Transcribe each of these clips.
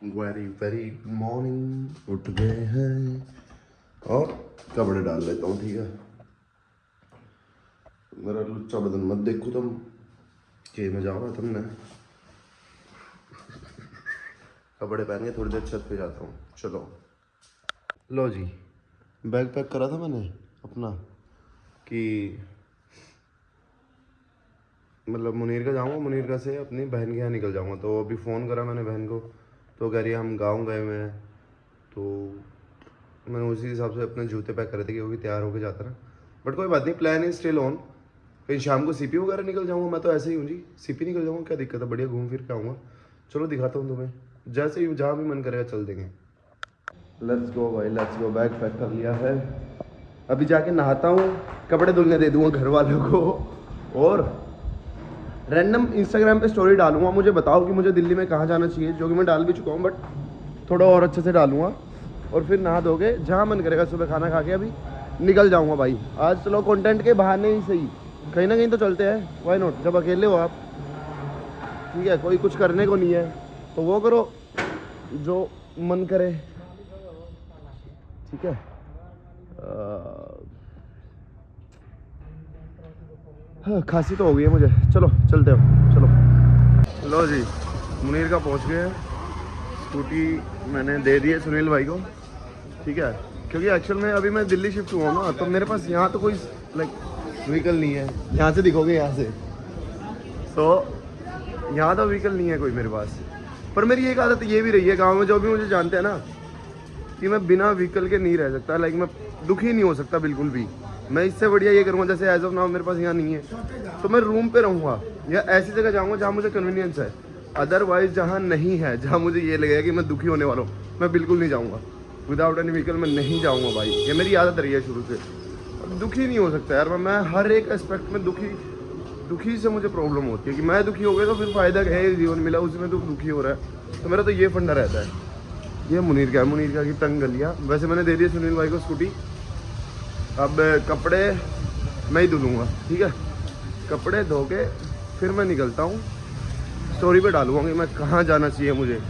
Very very morning, उठ गए हैं और कपड़े डाल लेता हूँ। ठीक है, मेरा लुच्चा बदन मत देखो तुम, के में जाओ तुमने। कपड़े पहन के थोड़ी देर छत पे जाता हूँ। चलो लो जी, बैग पैक करा था मैंने अपना कि मतलब मुनीर का जाऊँगा, मुनीर का से अपनी बहन के यहाँ निकल जाऊँगा। तो अभी फ़ोन करा मैंने बहन को, तो कह रही है हम गाँव गए हुए हैं। तो मैंने उसी हिसाब से अपने जूते पैक करे थे क्योंकि तैयार होके जाता ना। बट कोई बात नहीं, प्लान इज स्टिल ऑन। कहीं शाम को सीपी वगैरह निकल जाऊँगा, मैं तो ऐसे ही हूँ जी, सीपी निकल जाऊँगा, क्या दिक्कत है, बढ़िया घूम फिर के आऊँगा। चलो दिखाता हूँ तुम्हें, जैसे ही जहाँ भी मन करेगा चल देंगे। लेट्स गो भाई, लेट्स गो। बैग पैक कर लिया है, अभी जाके नहाता हूँ, कपड़े धुलने दे दूँगा घर वालों को और रैंडम इंस्टाग्राम पे स्टोरी डालूंगा। मुझे बताओ कि मुझे दिल्ली में कहाँ जाना चाहिए, जो कि मैं डाल भी चुका हूँ, बट थोड़ा और अच्छे से डालूंगा। और फिर नहा धोके जहाँ मन करेगा सुबह खाना खा के अभी निकल जाऊँगा भाई। आज चलो कंटेंट के बहाने ही सही, कहीं ना कहीं तो चलते हैं, व्हाई नॉट। जब अकेले हो आप, ठीक है, कोई कुछ करने को नहीं है तो वो करो जो मन करे, ठीक है। हाँ, खांसी तो हो गई है मुझे, चलो चलते हो। चलो लो जी, मुनीर का पहुंच गए हैं। स्कूटी मैंने दे दी है सुनील भाई को, ठीक है, क्योंकि एक्चुअल में अभी मैं दिल्ली शिफ्ट हुआ हूँ ना, तो मेरे पास यहाँ तो कोई लाइक व्हीकल नहीं है। यहाँ से दिखोगे, यहाँ से तो यहाँ तो व्हीकल नहीं है कोई मेरे पास। पर मेरी एक आदत ये भी रही है, गाँव में जो भी मुझे जानते हैं ना, कि मैं बिना व्हीकल के नहीं रह सकता। लाइक मैं दुखी नहीं हो सकता बिल्कुल भी। मैं इससे बढ़िया ये करूँगा, जैसे एज ऑफ नाउ मेरे पास यहाँ नहीं है तो मैं रूम पे रहूँगा या ऐसी जगह जाऊँगा जहाँ मुझे कन्वीनियंस है। अदरवाइज जहाँ नहीं है, जहाँ मुझे ये लगेगा कि मैं दुखी होने वाला हूँ, मैं बिल्कुल नहीं जाऊँगा। विदाउट एनी व्हीकल मैं नहीं जाऊँगा भाई, ये मेरी आदत रही है शुरू से। अब दुखी नहीं हो सकता यार मैं हर एक एस्पेक्ट में दुखी से मुझे प्रॉब्लम होती है कि मैं दुखी हो गया तो फिर फ़ायदा है, जीवन मिला उसमें तो दुखी हो रहा है। तो मेरा तो ये फंडा रहता है। ये मुनीर का है, मुनीर का की तंग गलियाँ। वैसे मैंने दे दिया सुनील भाई को स्कूटी, अब कपड़े मैं ही धुलूँगा, ठीक है। कपड़े धो के फिर मैं निकलता हूँ, स्टोरी पे डालूँगा कि मैं कहाँ जाना चाहिए मुझे।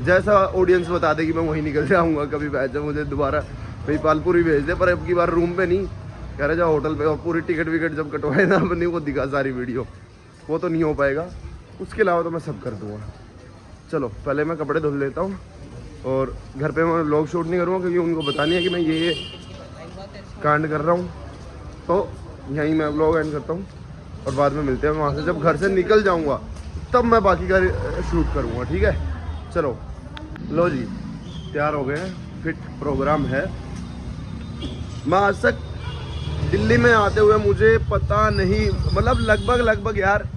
जैसा ऑडियंस बता दे कि मैं वहीं निकल जाऊँगा। कभी बैठ जाए मुझे दोबारा भाई पालपुरी भेज दे, पर अब की बार रूम पे नहीं, कह रहे जाओ होटल पे। और पूरी टिकट विकट जब कटवाए ना अपने को दिखा सारी वीडियो, वो तो नहीं हो पाएगा। उसके अलावा तो मैं सब कर दूँगा। चलो पहले मैं कपड़े धुल लेता हूँ और घर पे मैं व्लॉग शूट नहीं करूँगा क्योंकि उनको बतानी है कि मैं ये कांड कर रहा हूँ। तो यहीं मैं व्लॉग एंड करता हूँ और बाद में मिलते हैं। वहाँ से जब घर से निकल जाऊँगा तब मैं बाकी का शूट करूँगा, ठीक है। चलो लो जी, तैयार हो गए हैं, फिट प्रोग्राम है। मैं आज तक दिल्ली में आते हुए मुझे पता नहीं, मतलब लगभग यार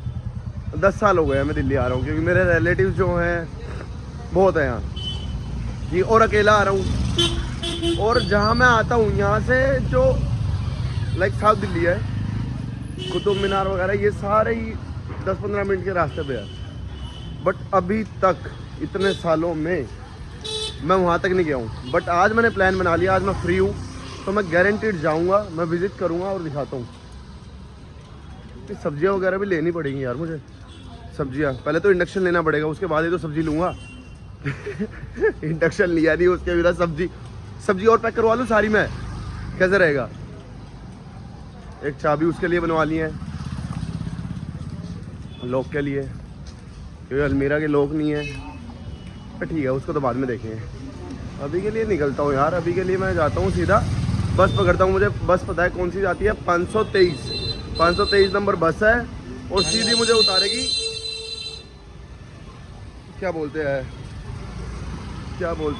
10 साल हो गए हैं मैं दिल्ली आ रहा हूँ, क्योंकि मेरे रिलेटिव जो हैं बहुत है यहाँ जी, और अकेला आ रहा हूँ। और जहाँ मैं आता हूँ यहाँ से जो लाइक साउथ दिल्ली है, कुतुब मीनार वगैरह, ये सारे ही 10-15 मिनट के रास्ते पे है। बट अभी तक इतने सालों में मैं वहाँ तक नहीं गया हूँ। बट आज मैंने प्लान बना लिया, आज मैं फ्री हूँ तो मैं गारंटीड जाऊँगा, मैं विज़िट करूँगा और दिखाता हूँ। सब्जियाँ वगैरह भी लेनी पड़ेंगी यार मुझे, सब्जियाँ पहले तो इंडक्शन लेना पड़ेगा, उसके बाद ही तो सब्जी लूँगा। इंडक्शन लिया नहीं, उसके बिना सब्जी और पैक करवा लूँ सारी मैं, कैसे रहेगा। एक चाबी उसके लिए बनवा ली है, लॉक के लिए, क्योंकि अलमीरा के लॉक नहीं है। पर ठीक है, उसको तो बाद में देखेंगे। अभी के लिए निकलता हूँ यार, अभी के लिए मैं जाता हूँ सीधा, बस पकड़ता हूँ। मुझे बस पता है कौन सी जाती है, 523 नंबर बस है और सीधी मुझे उतारेगी, क्या बोलते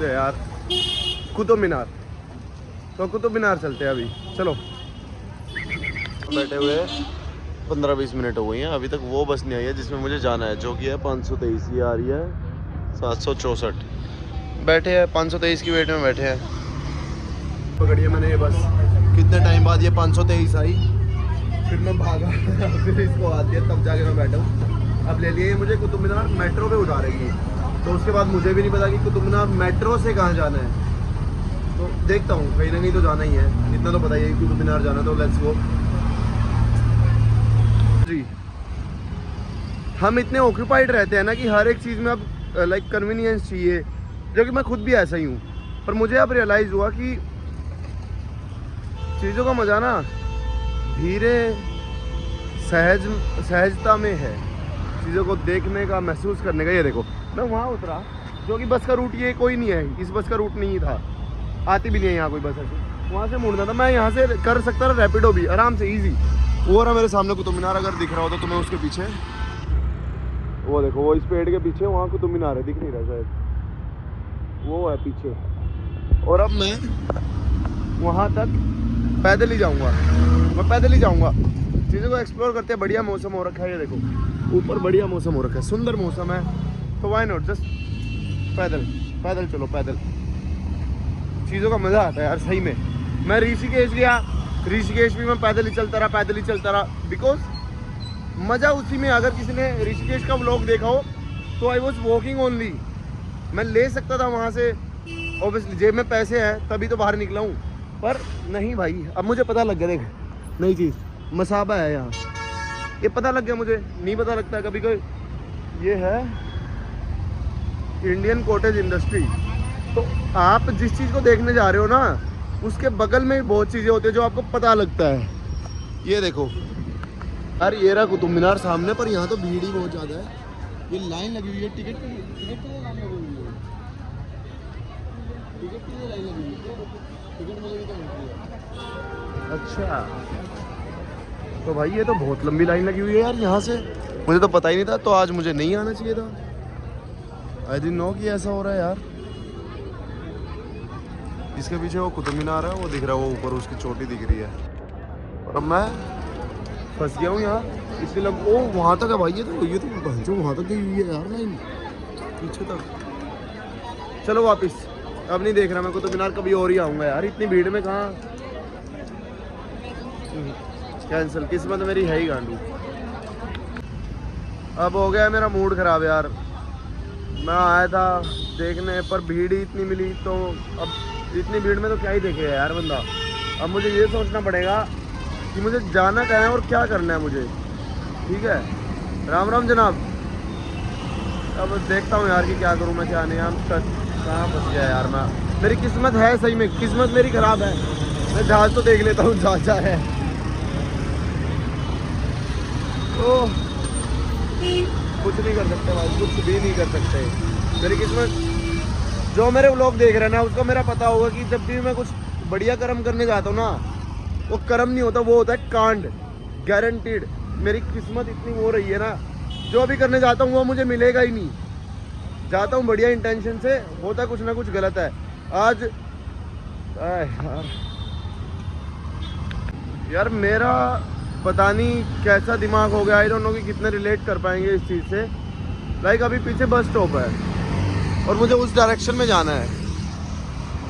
हैं यार, कुतुब मीनार। तो कुतुब मीनार चलते हैं अभी, चलो। बैठे हुए 15-20 मिनट हो गई हैं, अभी तक वो बस नहीं आई है जिसमें मुझे जाना है, जो कि है 523। ये आ रही है 764। बैठे हैं 523 की वेट में बैठे हैं। पकड़ी है मैंने ये बस, कितने टाइम बाद ये 523 आई, फिर मैं भागा फिर इसको आती है तब जाके मैं बैठा हूँ। अब ले लिए मुझे कुतुब मीनार मेट्रो पे उतारेगी, तो उसके बाद मुझे भी नहीं पता कि कुतुब मीनार मेट्रो से कहाँ जाना है। तो देखता हूँ, कहीं ना कहीं तो जाना ही है, इतना तो पता ही है कुतुब मीनार जाना। तो लेट्स गो जी। हम इतने ऑक्यूपाइड रहते हैं ना कि हर एक चीज़ में अब लाइक कन्वीनियंस चाहिए, जो कि मैं खुद भी ऐसा ही हूँ। पर मुझे अब रियलाइज़ हुआ कि चीज़ों का मज़ा ना धीरे सहजता में है, चीज़ों को देखने का, महसूस करने का। ये देखो मैं वहाँ उतरा, जो कि बस का रूट ये कोई नहीं है, इस बस का रूट नहीं था, आती भी नहीं है यहाँ कोई बस ऐसे। वहाँ से मुड़ना था, मैं यहाँ से कर सकता था रैपिडो भी आराम से, ईजी। वो रहा मेरे सामने कुतुब मीनार, अगर दिख रहा हो तो तुम्हें उसके पीछे, वो देखो वो इस पेड़ के पीछे वहाँ कुतुब मीनार है, दिख नहीं रहा शायद, वो है पीछे। और अब मैं वहाँ तक पैदल ही जाऊँगा, मैं पैदल ही जाऊँगा। चीज़ों को एक्सप्लोर करते हैं। बढ़िया मौसम हो रखा है, ये देखो ऊपर बढ़िया मौसम हो रखा है, सुंदर मौसम है, तो वाई नॉट जस्ट पैदल पैदल चलो पैदल। चीज़ों का मज़ा आता है यार सही में। मैं ऋषिकेश गया, ऋषिकेश भी मैं पैदल ही चलता रहा, बिकॉज मज़ा उसी में। अगर किसी ने ऋषिकेश का व्लॉग देखा हो तो आई वॉज वॉकिंग ओनली। मैं ले सकता था वहाँ से, ऑब्वियसली जेब में पैसे हैं तभी तो बाहर निकला हूँ, पर नहीं भाई, अब मुझे पता लग गया। देख नई चीज़ मसाबा है यहाँ, ये पता लग गया मुझे, नहीं पता लगता कभी कोई। ये है इंडियन कॉटेज इंडस्ट्री। तो आप जिस चीज़ को देखने जा रहे हो ना, उसके बगल में भी बहुत चीज़ें होती है जो आपको पता लगता है। ये देखो यार, ये रहा कुतुब मीनार सामने, पर यहाँ तो भीड़ ही बहुत ज़्यादा है। ये लाइन लगी हुई है टिकट के लिए, टिकट के लिए लाइन लगी हुई है, टिकट के लिए लाइन लगी हुई है, टिकट मिलेगी तो एंट्री है। अच्छा तो भाई ये तो बहुत लंबी लाइन लगी हुई है यार यहाँ से, मुझे तो पता ही नहीं था, तो आज मुझे नहीं आना चाहिए था। आई डिडंट नो कि ऐसा हो रहा है यार। इसके पीछे वो कुतुब मीनार है, वो दिख रहा है, वो ऊपर उसकी चोटी दिख रही है, और अब मैं फंस गया हूँ यहाँ। इसलिए ओ वहाँ तक है भाई, ये तो जो वहाँ तक गई हुई है यार लाइन, पीछे तक। चलो वापस, अब नहीं देख रहा मैं कुतुब मीनार, कभी और ही आऊँगा यार, इतनी भीड़ में कहाँ। कैंसिल, किस्मत मेरी है ही गांडू। अब हो गया मेरा मूड ख़राब यार। मैं आया था देखने, पर भीड़ ही इतनी मिली, तो अब इतनी भीड़ में तो क्या ही देखेगा यार बंदा। अब मुझे ये सोचना पड़ेगा कि मुझे जाना कहाँ है और क्या करना है मुझे। ठीक है, राम राम जनाब। अब देखता हूँ यार कि क्या करूँ मैं, क्या नहीं। हम कहाँ फंस गया यार मैं, मेरी किस्मत है सही में, किस्मत मेरी ख़राब है। मैं जहाज़ तो देख लेता हूँ, जहाज़ है तो कुछ नहीं कर सकते भाई, कुछ भी नहीं कर सकते। मेरी किस्मत, जो मेरे व्लॉग देख रहे हैं ना, उसको मेरा पता होगा कि जब भी मैं कुछ बढ़िया कर्म करने जाता हूँ ना, वो कर्म नहीं होता, वो होता है कांड, गारंटीड। मेरी किस्मत इतनी हो रही है ना, जो भी करने जाता हूँ वो मुझे मिलेगा ही नहीं। जाता हूँ बढ़िया इंटेंशन से, होता कुछ ना कुछ गलत है। आज यार मेरा पता नहीं कैसा दिमाग हो गया, आई डोंट नो कि कितने रिलेट कर पाएंगे इस चीज़ से। लाइक अभी पीछे बस स्टॉप है और मुझे उस डायरेक्शन में जाना है,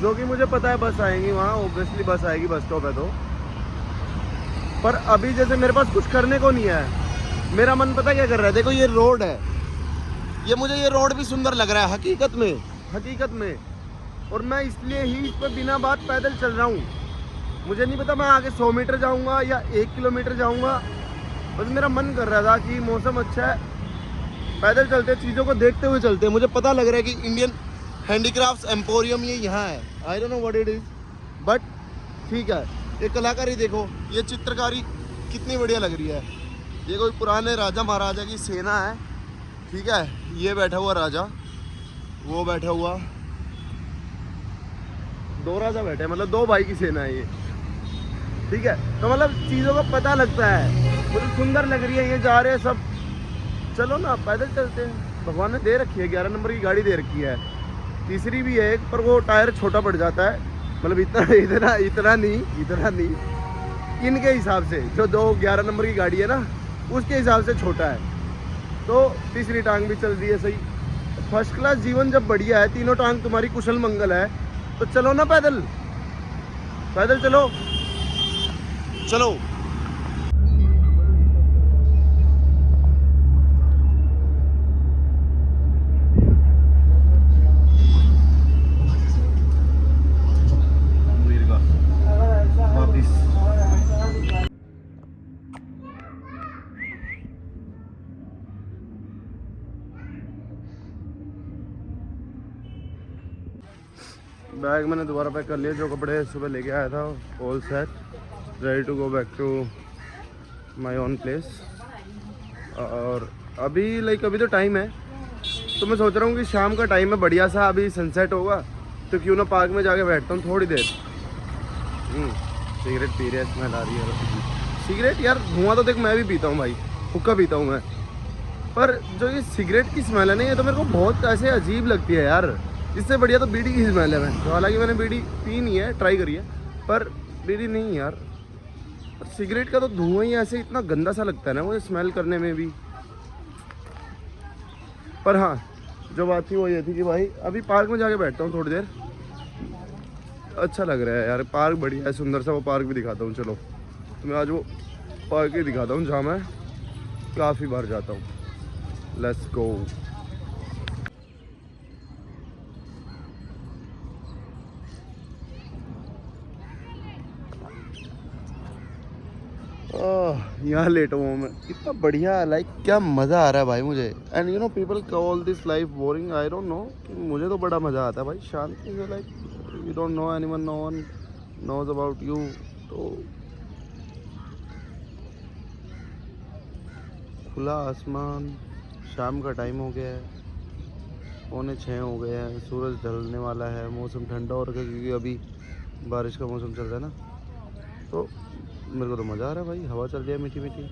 जो कि मुझे पता है बस आएंगी वहाँ, ऑब्वियसली बस आएगी, बस स्टॉप है तो। पर अभी जैसे मेरे पास कुछ करने को नहीं है, मेरा मन पता क्या कर रहा है। देखो ये रोड है, ये मुझे ये रोड भी सुंदर लग रहा है हकीकत में, और मैं इसलिए ही इस पर बिना बात पैदल चल रहा हूँ। मुझे नहीं पता मैं आगे 100 मीटर जाऊँगा या 1 किलोमीटर जाऊँगा, बस मेरा मन कर रहा था कि मौसम अच्छा है, पैदल चलते, चीज़ों को देखते हुए चलते। मुझे पता लग रहा है कि इंडियन हैंडीक्राफ्ट्स एम्पोरियम ये यहाँ है, आई don't know what it is, but ठीक है। ये कलाकारी देखो, ये चित्रकारी कितनी बढ़िया लग रही है। ये कोई पुराने राजा महाराजा की सेना है, ठीक है। ये बैठा हुआ राजा, वो बैठा हुआ, 2 राजा बैठे, मतलब 2 भाई की सेना है ये, ठीक है। तो मतलब चीज़ों का पता लगता है, मुझे सुंदर लग रही है। ये जा रहे हैं सब, चलो ना पैदल चलते हैं। भगवान ने दे रखी है, 11 नंबर की गाड़ी दे रखी है, तीसरी भी है एक, पर वो टायर छोटा पड़ जाता है, मतलब इतना नहीं, इनके हिसाब से जो 11 नंबर की गाड़ी है ना, उसके हिसाब से छोटा है। तो तीसरी टांग भी चल रही है सही। फर्स्ट क्लास जीवन जब बढ़िया है, तीनों टांग तुम्हारी कुशल मंगल है, तो चलो ना पैदल चलो। बैग मैंने दोबारा पैक कर लिया, जो कपड़े सुबह लेके आया था all set, ready to go back to my own place. और अभी अभी तो टाइम है, तो मैं सोच रहा हूँ कि शाम का टाइम है बढ़िया सा, अभी सनसेट होगा तो क्यों ना पार्क में जाके बैठता हूँ थोड़ी देर। सिगरेट पी रहे, स्मेल आ रही है सिगरेट। यार धुआं तो देख मैं भी पीता हूँ भाई, हुक्का पीता हूँ मैं, पर जो ये सिगरेट की स्मेल है ना, ये तो मेरे को बहुत ऐसे अजीब लगती है यार। इससे बढ़िया तो बीड़ी की स्मेल है। मैं तो हालांकि मैंने बीड़ी पी नहीं है, ट्राई करी है, पर बीड़ी नहीं यार। सिगरेट का तो धुआं ही ऐसे इतना गंदा सा लगता है ना, वो स्मेल करने में भी। पर हाँ, जो बात थी वो ये थी कि भाई अभी पार्क में जाके बैठता हूँ थोड़ी देर, अच्छा लग रहा है यार। पार्क बढ़िया है, सुंदर सा, वो पार्क भी दिखाता हूँ। चलो तो मैं आज वो पार्क ही दिखाता हूँ जहाँ मैं काफ़ी बार जाता हूँ। Let's go. यहाँ लेटा हूँ मैं, कितना बढ़िया, लाइक क्या मज़ा आ रहा है भाई मुझे। And you know people call this life boring, I don't know, मुझे तो बड़ा मज़ा आता है भाई शांति से। Like you don't know anyone, no one knows about you. तो खुला आसमान, शाम का टाइम हो गया है, 5:45 हो गए हैं, सूरज ढलने वाला है, मौसम ठंडा हो रखा है क्योंकि अभी बारिश का मौसम चल रहा है ना। तो मेरे को तो मज़ा आ रहा है भाई, हवा चल रही है मीठी मीठी।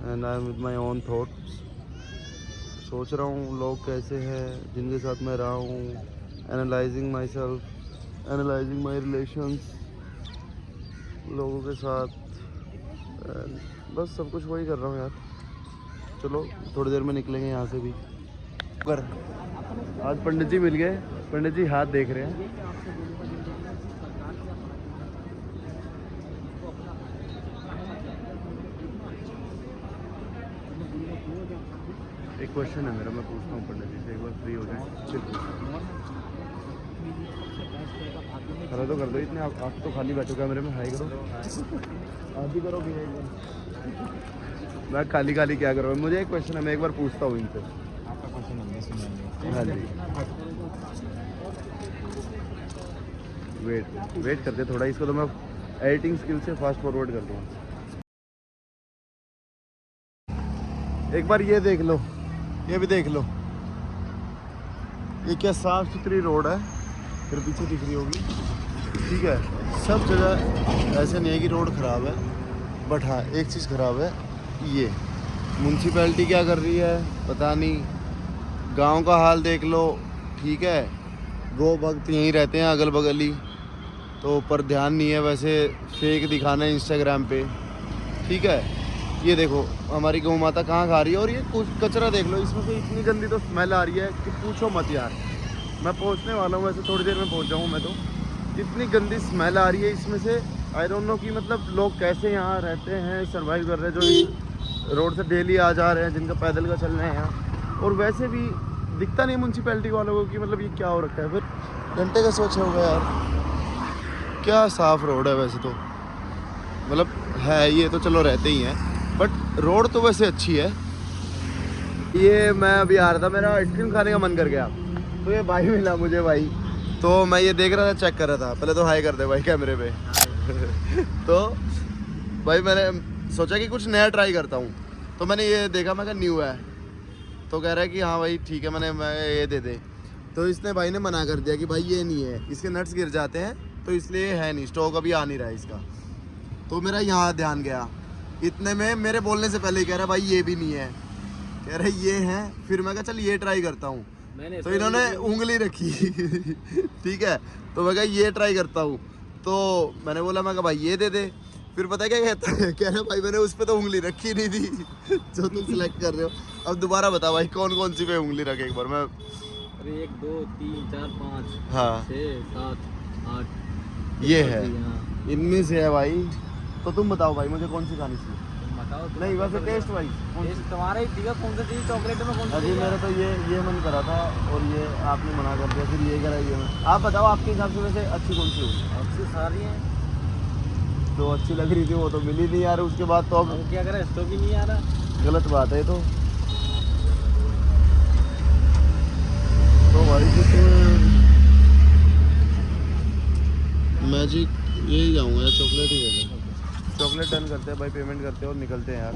And I am with my own thoughts, सोच रहा हूँ लोग कैसे हैं जिनके साथ मैं रहा हूँ, analysing my self, analysing my relations लोगों के साथ। बस सब कुछ वही कर रहा हूँ यार। चलो थोड़ी देर में निकलेंगे यहाँ से भी। कर आज पंडित जी मिल गए, पंडित जी हाथ देख रहे हैं। एक क्वेश्चन है मेरा, मैं पूछता हूँ पंडित जी से, एक बार फ्री हो जाए फिर हेलो तो कर दो। इतने आप तो खाली बैठो, कैमरे में हाई करो, आप भी करो भी एक बार। मैं खाली खाली क्या करूँ, मुझे एक क्वेश्चन है, मैं एक बार पूछता हूँ इनसे। आपका क्वेश्चन है? हाँ जी, वेट करते थोड़ा, इसको तो मैं एडिटिंग स्किल से फास्ट फॉरवर्ड कर दूँगा। एक बार ये देख लो, ये भी देख लो, ये क्या साफ सुथरी रोड है, फिर पीछे दिख रही होगी, ठीक है। सब जगह ऐसे नहीं है कि रोड ख़राब है, बट हाँ एक चीज़ ख़राब है, ये म्यूनसिपैलिटी क्या कर रही है पता नहीं। गांव का हाल देख लो, ठीक है, गो भक्त यहीं रहते हैं अगल बगल ही, तो पर ध्यान नहीं है, वैसे फेक दिखाना है इंस्टाग्राम पे, ठीक है। ये देखो हमारी गौ माता कहाँ खा रही है, और ये कुछ कचरा देख लो, इसमें से इतनी गंदी तो स्मेल आ रही है कि पूछो मत यार। मैं पहुँचने वाला हूँ, वैसे थोड़ी देर में पहुँच जाऊँ मैं, तो इतनी गंदी स्मेल आ रही है इसमें से। आई डोंट नो कि मतलब लोग कैसे यहाँ रहते हैं, सर्वाइव कर रहे हैं, जो रोड से डेली आ जा रहे हैं, जिनका पैदल का चलना है यहाँ। और वैसे भी दिखता नहीं म्यूनसिपैलिटी वालों को कि मतलब ये क्या हो रखा है। फिर घंटे का सोच होगा यार, क्या साफ़ रोड है वैसे तो, मतलब है ये तो चलो रहते ही हैं, बट रोड तो वैसे अच्छी है। ये मैं अभी आ रहा था, मेरा आइसक्रीम खाने का मन कर गया, तो ये भाई मिला मुझे भाई, तो मैं ये देख रहा था, चेक कर रहा था। पहले तो हाई कर दे भाई कैमरे पे। तो भाई मैंने सोचा कि कुछ नया ट्राई करता हूँ, तो मैंने ये देखा, मैं कहा न्यू है, तो कह रहा है कि हाँ भाई ठीक है, मैं ये दे दे। तो इसने भाई ने मना कर दिया कि भाई ये नहीं है, इसके नट्स गिर जाते हैं, तो इसलिए है नहीं, स्टॉक अभी आ नहीं रहा है इसका। तो मेरा यहाँ ध्यान गया, इतने में मेरे बोलने से पहले ही कह रहा भाई ये भी नहीं है, कह रहे ये है। फिर मैं कहा चल ये ट्राई करता हूँ, तो इन्होंने उंगली रखी। ठीक है, तो मैं कहा ये ट्राई करता हूँ, तो मैंने बोला, मैं कहा भाई ये दे दे। फिर पता क्या कहता है, कह रहे भाई मैंने उस पर तो उंगली रखी नहीं थी जो तुम सिलेक्ट कर रहे हो। अब दोबारा बता भाई कौन कौन सी पे उंगली रखे एक बार। मैं 1 2 3 4 5 हाँ 6 7 8 ये है, इनमें से है भाई। तो तुम बताओ भाई मुझे कौन सी खानी चाहिए? बताओ नहीं वैसे टेस्ट वाइज टेस्ट तुम्हारा ही ठीक है, कौन सा चाहिए चॉकलेट में, कौन सा? अभी मेरा तो ये मन करा था, और ये आपने मना कर दिया, फिर ये करा ये। आप बताओ आपके हिसाब से वैसे अच्छी कौन सी होगी? अच्छी सारी हैं, जो अच्छी लग रही थी वो तो मिली नहीं यार, उसके बाद तो अब क्या करें, स्टॉक ही नहीं आ रहा, गलत बात है। तो भाई मैजिक यही जाऊँगा यार, चॉकलेट ही ले लो। चॉकलेट डन करते हैं भाई, पेमेंट करते हैं और निकलते हैं यार।